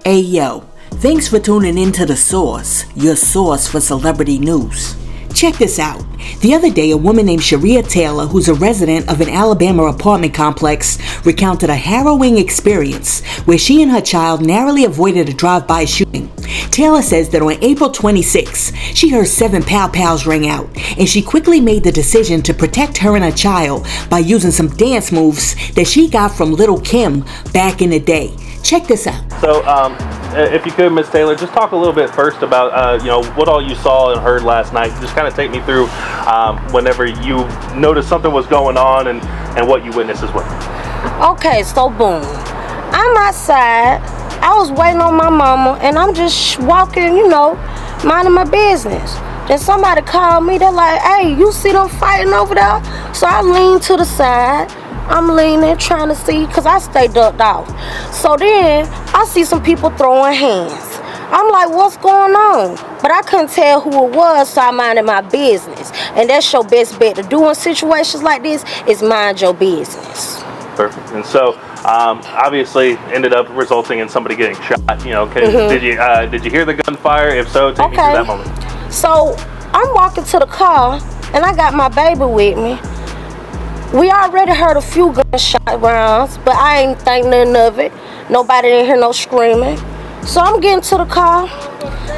Hey yo, thanks for tuning in to The Source, your source for celebrity news. Check this out. The other day, a woman named Sharia Taylor, who's a resident of an Alabama apartment complex, recounted a harrowing experience where she and her child narrowly avoided a drive-by shooting. Taylor says that on April 26, she heard 7 pow-pows ring out, and she quickly made the decision to protect her and her child by using some dance moves that she got from Lil Kim back in the day. Check this out. So, if you could, Miss Taylor, just talk a little bit first about, what all you saw and heard last night. Just kind of take me through whenever you noticed something was going on and what you witnessed as well. Okay, so boom. I'm outside. I was waiting on my mama, and I'm just walking, minding my business. Then somebody called me. They're like, hey, you see them fighting over there? So I leaned to the side. I'm leaning, trying to see, because I stay ducked off. So then, I see some people throwing hands. I'm like, what's going on? But I couldn't tell who it was, so I minded my business. And that's your best bet to do in situations like this, is mind your business. Perfect. And so, obviously, ended up resulting in somebody getting shot. Did you hear the gunfire? If so, take me through that moment. So, I'm walking to the car, and I got my baby with me. We already heard a few gunshot rounds, but I ain't think nothing of it. Nobody didn't hear no screaming. So I'm getting to the car.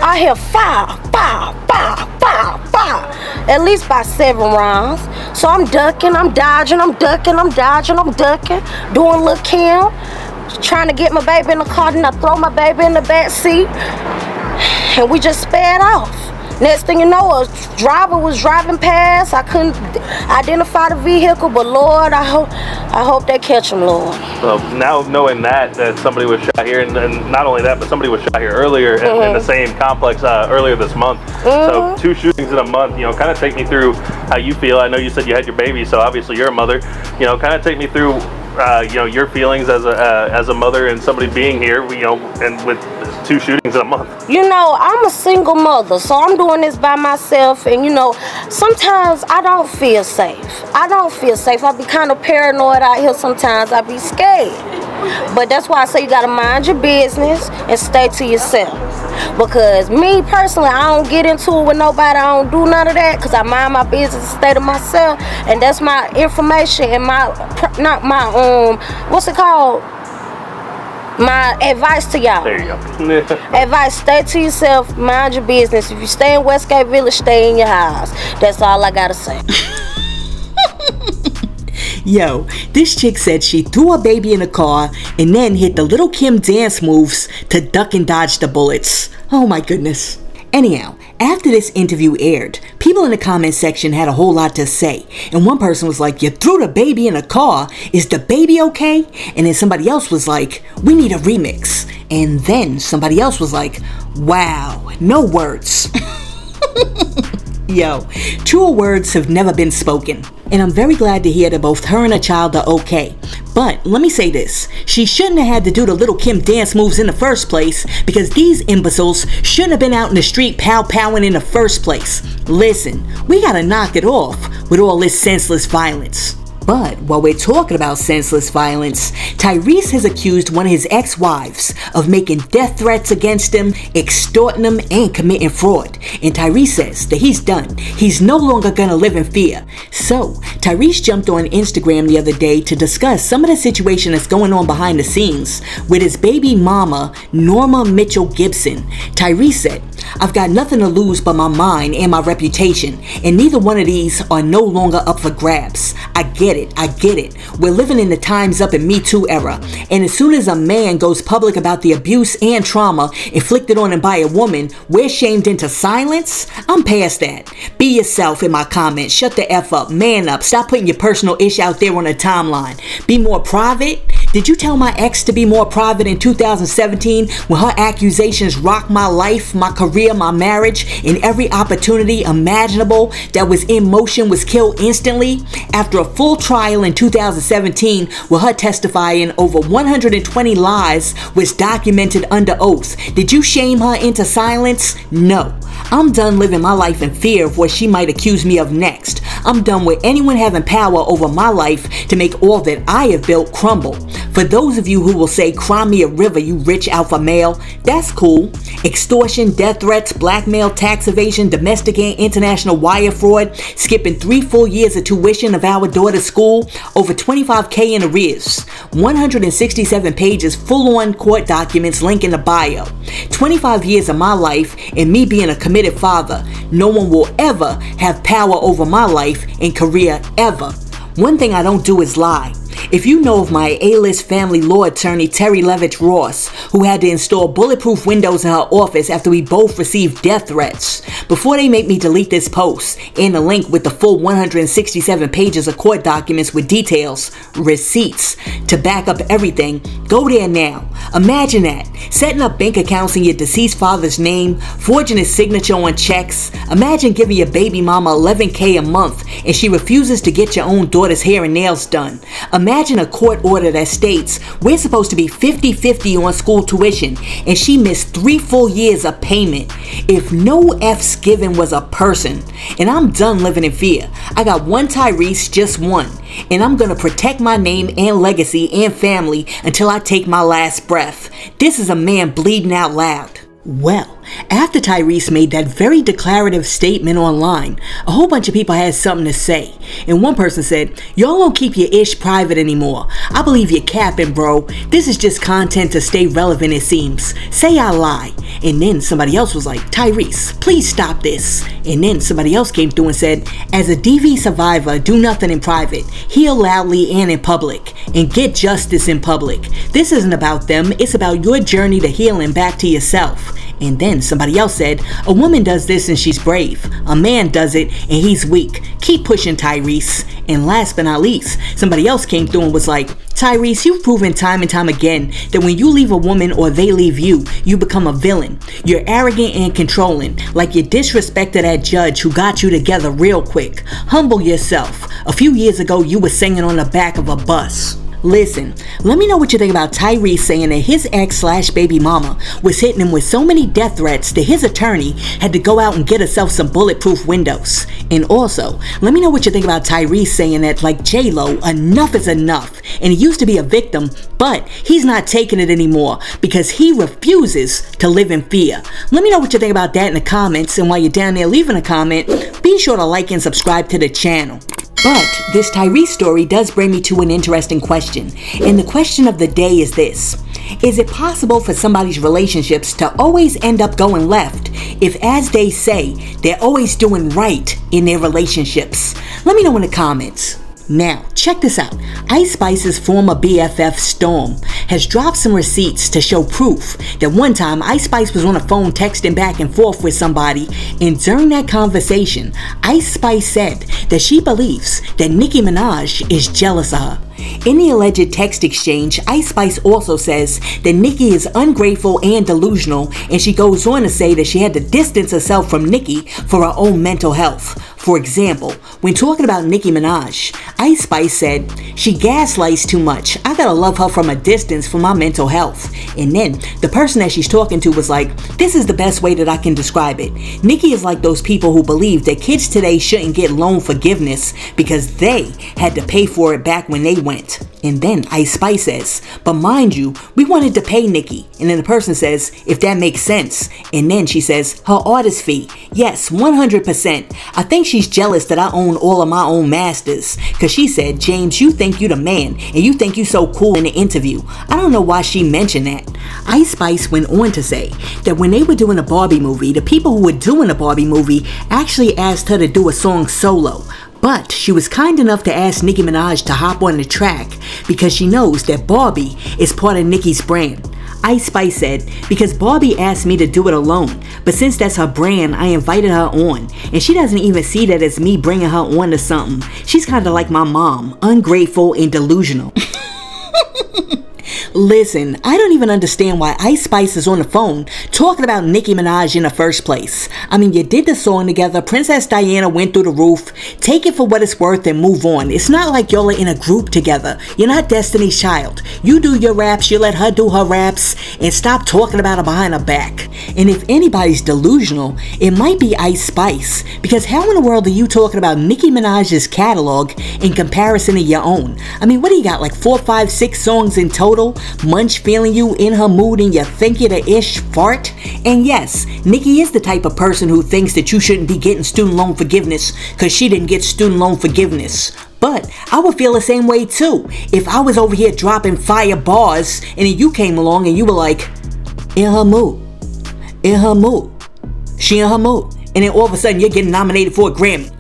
I hear fire, fire, fire, fire, fire. At least by 7 rounds. So I'm ducking, I'm dodging, I'm ducking, I'm dodging, I'm ducking. Doing Lil Kim. Trying to get my baby in the car, then I throw my baby in the back seat. And we just sped off. Next thing you know, a driver was driving past. I couldn't identify the vehicle, but Lord, I hope they catch him, Lord. So now knowing that somebody was shot here, and not only that, but somebody was shot here earlier in the same complex earlier this month. So 2 shootings in a month. Kind of take me through how you feel. I know you said you had your baby, so obviously you're a mother. Kind of take me through your feelings as a mother and somebody being here. And with 2 shootings in a month. I'm a single mother, so I'm doing this by myself, and sometimes I don't feel safe. I be kind of paranoid out here sometimes. I be scared. But that's why I say you gotta mind your business and stay to yourself. Because me personally, I don't get into it with nobody. I don't do none of that, because I mind my business and stay to myself. And that's my information and my advice to y'all. There you go. Advice, stay to yourself, mind your business. If you stay in Westgate Village, stay in your house. That's all I gotta say. Yo, this chick said she threw her baby in a car and then hit the Lil Kim dance moves to duck and dodge the bullets. Oh my goodness. Anyhow, after this interview aired, people in the comment section had a whole lot to say. And one person was like, you threw the baby in a car, is the baby okay? And then somebody else was like, we need a remix. And then somebody else was like, wow, no words. Yo, truer words have never been spoken. And I'm very glad to hear that both her and her child are okay. But let me say this, she shouldn't have had to do the Lil Kim dance moves in the first place, because these imbeciles shouldn't have been out in the street pow-powing in the first place. Listen, we gotta knock it off with all this senseless violence. But while we're talking about senseless violence, Tyrese has accused one of his ex-wives of making death threats against him, extorting him, and committing fraud. And Tyrese says that he's done. He's no longer gonna live in fear. So, Tyrese jumped on Instagram the other day to discuss some of the situation that's going on behind the scenes with his baby mama, Norma Mitchell Gibson. Tyrese said, I've got nothing to lose but my mind and my reputation, and neither one of these are no longer up for grabs. I get it. We're living in the time's up and Me Too era, and as soon as a man goes public about the abuse and trauma inflicted on him by a woman, we're shamed into silence? I'm past that. Be yourself in my comments. Shut the F up. Man up. Stop putting your personal ish out there on a timeline. Be more private. Did you tell my ex to be more private in 2017 when her accusations rocked my life, my career, my marriage, and every opportunity imaginable that was in motion was killed instantly? After a full trial in 2017 with her testifying over 120 lies was documented under oath, did you shame her into silence? No. I'm done living my life in fear of what she might accuse me of next. I'm done with anyone having power over my life to make all that I have built crumble. For those of you who will say, cry me a river, you rich alpha male, that's cool. Extortion, death threats, blackmail, tax evasion, domestic and international wire fraud, skipping 3 full years of tuition of our daughter's school, over $25K in arrears, 167 pages full-on court documents, link in the bio, 25 years of my life, and me being a committed father. No one will ever have power over my life and career ever. One thing I don't do is lie. If you know of my A-list family law attorney, Terry Levitch Ross, who had to install bulletproof windows in her office after we both received death threats, before they make me delete this post and the link with the full 167 pages of court documents with details, receipts, to back up everything, go there now. Imagine that. Setting up bank accounts in your deceased father's name, forging his signature on checks. Imagine giving your baby mama $11K a month and she refuses to get your own daughter's hair and nails done. Imagine a court order that states we're supposed to be 50-50 on school tuition and she missed 3 full years of payment. If no F's given was a person, and I'm done living in fear. I got one Tyrese, just one, and I'm gonna protect my name and legacy and family until I take my last breath. This is a man bleeding out loud. Well, after Tyrese made that very declarative statement online, a whole bunch of people had something to say. And one person said, y'all don't keep your ish private anymore. I believe you're capping, bro. This is just content to stay relevant, it seems. Say I lie. And then somebody else was like, Tyrese, please stop this. And then somebody else came through and said, as a DV survivor, do nothing in private. Heal loudly and in public. And get justice in public. This isn't about them. It's about your journey to healing back to yourself. And then somebody else said, a woman does this and she's brave. A man does it and he's weak. Keep pushing, Tyrese. And last but not least, somebody else came through and was like, Tyrese, you've proven time and time again that when you leave a woman or they leave you, you become a villain. You're arrogant and controlling, like you disrespected that judge who got you together real quick. Humble yourself. A few years ago, you were singing on the back of a bus. Listen, let me know what you think about Tyrese saying that his ex/baby mama was hitting him with so many death threats that his attorney had to go out and get herself some bulletproof windows. And also, let me know what you think about Tyrese saying that, like J-Lo, enough is enough. And he used to be a victim, but he's not taking it anymore because he refuses to live in fear. Let me know what you think about that in the comments. And while you're down there leaving a comment, be sure to like and subscribe to the channel. But this Tyrese story does bring me to an interesting question. And the question of the day is this. Is it possible for somebody's relationships to always end up going left if, as they say, they're always doing right in their relationships? Let me know in the comments. Now, check this out. Ice Spice's former BFF, Storm, has dropped some receipts to show proof that one time Ice Spice was on the phone texting back and forth with somebody, and during that conversation, Ice Spice said that she believes that Nicki Minaj is jealous of her. In the alleged text exchange, Ice Spice also says that Nicki is ungrateful and delusional, and she goes on to say that she had to distance herself from Nicki for her own mental health. For example, when talking about Nicki Minaj, Ice Spice said, she gaslights too much. I gotta love her from a distance for my mental health. And then the person that she's talking to was like, this is the best way that I can describe it. Nicki is like those people who believe that kids today shouldn't get loan forgiveness because they had to pay for it back when they went. And then Ice Spice says, but mind you, we wanted to pay Nicki. And then the person says, if that makes sense. And then she says, her artist fee. Yes, 100%. I think she's jealous that I own all of my own masters. Cause she said, James, you think you the man and you think you so cool in the interview. I don't know why she mentioned that. Ice Spice went on to say that when they were doing the Barbie movie, the people who were doing the Barbie movie actually asked her to do a song solo. But she was kind enough to ask Nicki Minaj to hop on the track because she knows that Barbie is part of Nicki's brand. Ice Spice said, because Barbie asked me to do it alone, but since that's her brand, I invited her on. And she doesn't even see that as me bringing her on to something. She's kind of like my mom, ungrateful and delusional. Listen, I don't even understand why Ice Spice is on the phone talking about Nicki Minaj in the first place. I mean, you did the song together, Princess Diana went through the roof, take it for what it's worth and move on. It's not like y'all are in a group together. You're not Destiny's Child. You do your raps, you let her do her raps, and stop talking about her behind her back. And if anybody's delusional, it might be Ice Spice, because how in the world are you talking about Nicki Minaj's catalog in comparison to your own? I mean, what do you got, like 4, 5, 6 songs in total? Munch feeling you in her mood and you think you're the ish fart? And yes, Nicki is the type of person who thinks that you shouldn't be getting student loan forgiveness because she didn't get student loan forgiveness. But I would feel the same way too if I was over here dropping fire bars and then you came along and you were like, in her mood, she in her mood, and then all of a sudden you're getting nominated for a Grammy.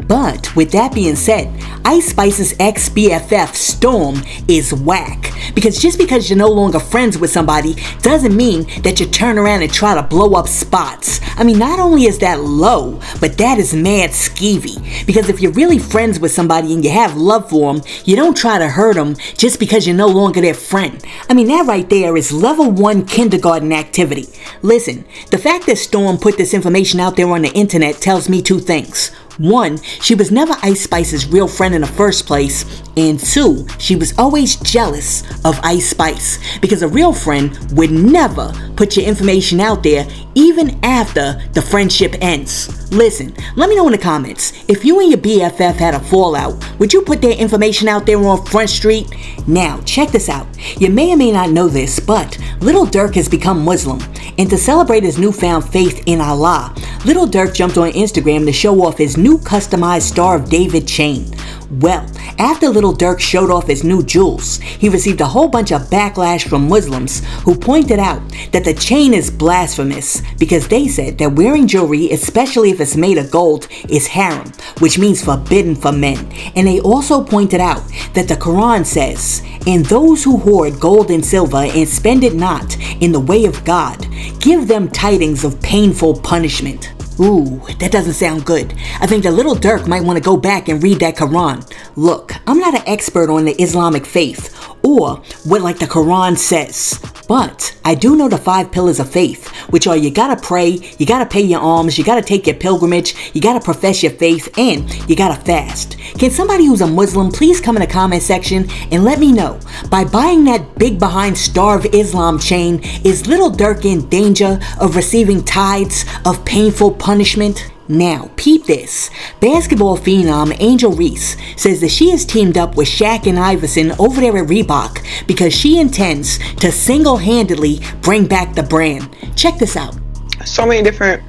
But with that being said, Ice Spice's ex-BFF Storm is whack. Because just because you're no longer friends with somebody doesn't mean that you turn around and try to blow up spots. I mean, not only is that low, but that is mad skeevy. Because if you're really friends with somebody and you have love for them, you don't try to hurt them just because you're no longer their friend. I mean, that right there is level 1 kindergarten activity. Listen, the fact that Storm put this information out there on the internet tells me 2 things. 1, she was never Ice Spice's real friend in the first place, and 2, she was always jealous of Ice Spice, because a real friend would never put your information out there even after the friendship ends. Listen, let me know in the comments, if you and your BFF had a fallout, would you put their information out there on Front Street? Now, check this out. You may or may not know this, but Lil Durk has become Muslim, and to celebrate his newfound faith in Allah, Lil Durk jumped on Instagram to show off his new customized Star of David chain. Well, after Lil Durk showed off his new jewels, he received a whole bunch of backlash from Muslims who pointed out that the chain is blasphemous because they said that wearing jewelry, especially if it's made of gold, is haram, which means forbidden for men. And they also pointed out that the Quran says, "And those who hoard gold and silver and spend it not in the way of God, give them tidings of painful punishment." Ooh, that doesn't sound good. I think that Lil Durk might want to go back and read that Quran. Look, I'm not an expert on the Islamic faith or what like the Quran says, but I do know the 5 pillars of faith, which are you gotta pray, you gotta pay your alms, you gotta take your pilgrimage, you gotta profess your faith, and you gotta fast. Can somebody who's a Muslim please come in the comment section and let me know, by buying that big behind Star of Islam chain, is Lil Durk in danger of receiving tides of painful punishment? Now, peep this. Basketball phenom Angel Reese says that she has teamed up with Shaq and Iverson over there at Reebok because she intends to single-handedly bring back the brand. Check this out. So many different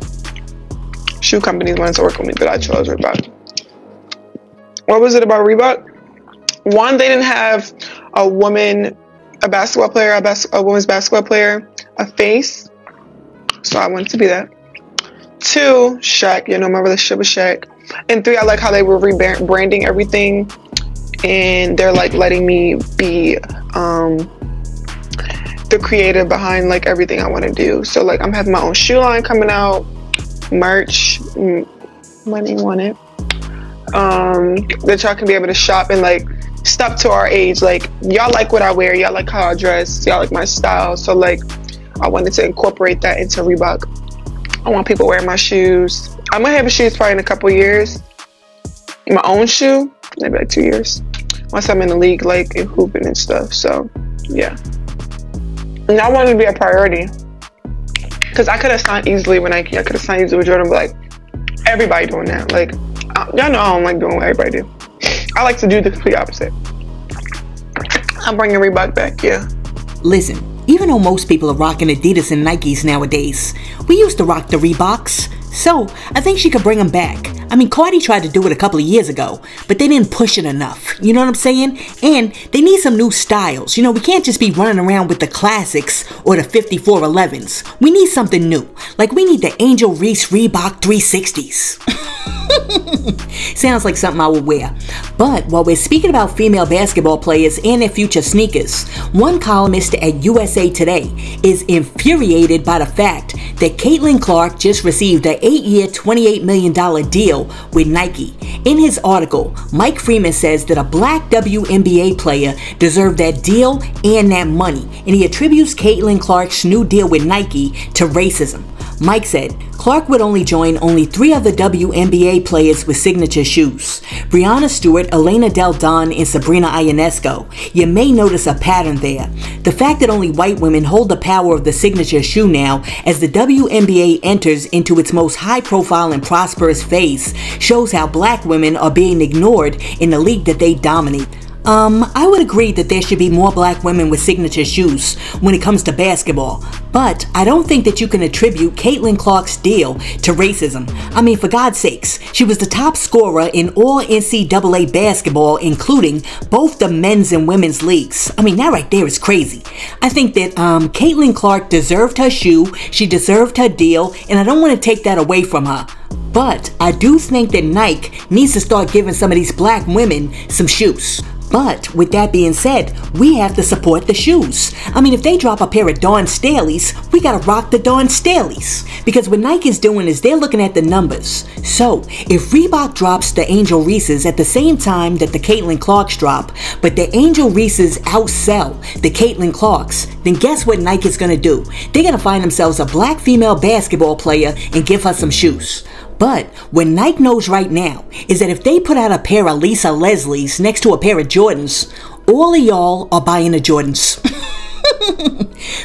shoe companies wanted to work with me, but I chose Reebok. What was it about Reebok? One, they didn't have a women's basketball player, a face. So I wanted to be that. 2, Shaq, you know, my relationship with Shaq. And 3, I like how they were rebranding everything, and they're like letting me be the creative behind like everything I want to do. So like I'm having my own shoe line coming out, merch, money on it, that y'all can be able to shop and like stuff to our age. Like y'all like what I wear, y'all like how I dress, y'all like my style. So like I wanted to incorporate that into Reebok. I want people wearing my shoes. I'm gonna have shoes probably in a couple years. My own shoe, maybe like 2 years. Once I'm in the league, like and hooping and stuff. So yeah. And I wanted to be a priority. Cause I could have signed easily with Nike. I could have signed easily with Jordan, but like everybody doing that. Like y'all know I don't like doing what everybody do. I like to do the complete opposite. I'm bringing Reebok back, yeah. Listen, even though most people are rocking Adidas and Nikes nowadays, we used to rock the Reeboks, so I think she could bring them back. I mean, Cardi tried to do it a couple of years ago, but they didn't push it enough, you know what I'm saying? And they need some new styles. You know, we can't just be running around with the classics or the 5411s. We need something new. Like we need the Angel Reese Reebok 360s. Sounds like something I would wear. But while we're speaking about female basketball players and their future sneakers, one columnist at USA Today is infuriated by the fact that Caitlin Clark just received an 8-year, $28 million deal with Nike. In his article, Mike Freeman says that a black WNBA player deserved that deal and that money, and he attributes Caitlin Clark's new deal with Nike to racism. Mike said, Clark would only join only 3 other WNBA players with signature shoes. Breanna Stewart, Elena Del Don, and Sabrina Ionesco. You may notice a pattern there. The fact that only white women hold the power of the signature shoe now as the WNBA enters into its most high-profile and prosperous phase shows how black women are being ignored in the league that they dominate. I would agree that there should be more black women with signature shoes when it comes to basketball, but I don't think that you can attribute Caitlin Clark's deal to racism. I mean, for God's sakes, she was the top scorer in all NCAA basketball, including both the men's and women's leagues. I mean, that right there is crazy. I think that Caitlin Clark deserved her shoe, she deserved her deal, and I don't want to take that away from her. But I do think that Nike needs to start giving some of these black women some shoes. But with that being said, we have to support the shoes. I mean, if they drop a pair of Dawn Staleys, we gotta rock the Dawn Staleys. Because what Nike's doing is they're looking at the numbers. So, if Reebok drops the Angel Reese's at the same time that the Caitlin Clarks drop, but the Angel Reese's outsell the Caitlin Clarks, then guess what Nike's gonna do? They're gonna find themselves a black female basketball player and give her some shoes. But what Nike knows right now is that if they put out a pair of Lisa Leslie's next to a pair of Jordans, all of y'all are buying the Jordans.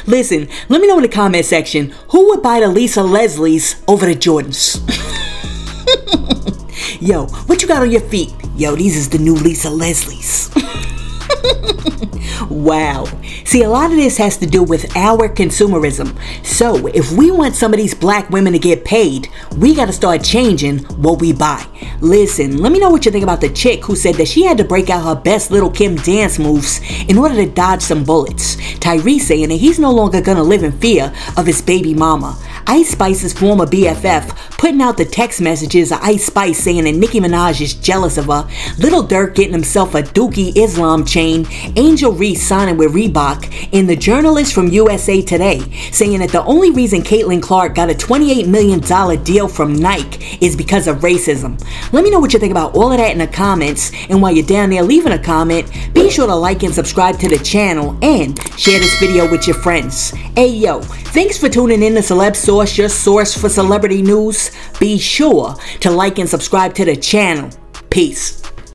Listen, let me know in the comment section who would buy the Lisa Leslie's over the Jordans. Yo, what you got on your feet? Yo, these is the new Lisa Leslie's. Wow. See, a lot of this has to do with our consumerism. So, if we want some of these black women to get paid, we gotta start changing what we buy. Listen, let me know what you think about the chick who said that she had to break out her best Little Kim dance moves in order to dodge some bullets. Tyrese saying that he's no longer gonna live in fear of his baby mama. Ice Spice's former BFF putting out the text messages of Ice Spice saying that Nicki Minaj is jealous of her, Lil Durk getting himself a Dookie Islam chain, Angel Reese signing with Reebok, and the journalist from USA Today saying that the only reason Caitlin Clark got a $28 million deal from Nike is because of racism. Let me know what you think about all of that in the comments, and while you're down there leaving a comment, be sure to like and subscribe to the channel and share this video with your friends. Hey yo, thanks for tuning in to Celeb Source, your source for celebrity news. Be sure to like and subscribe to the channel. Peace.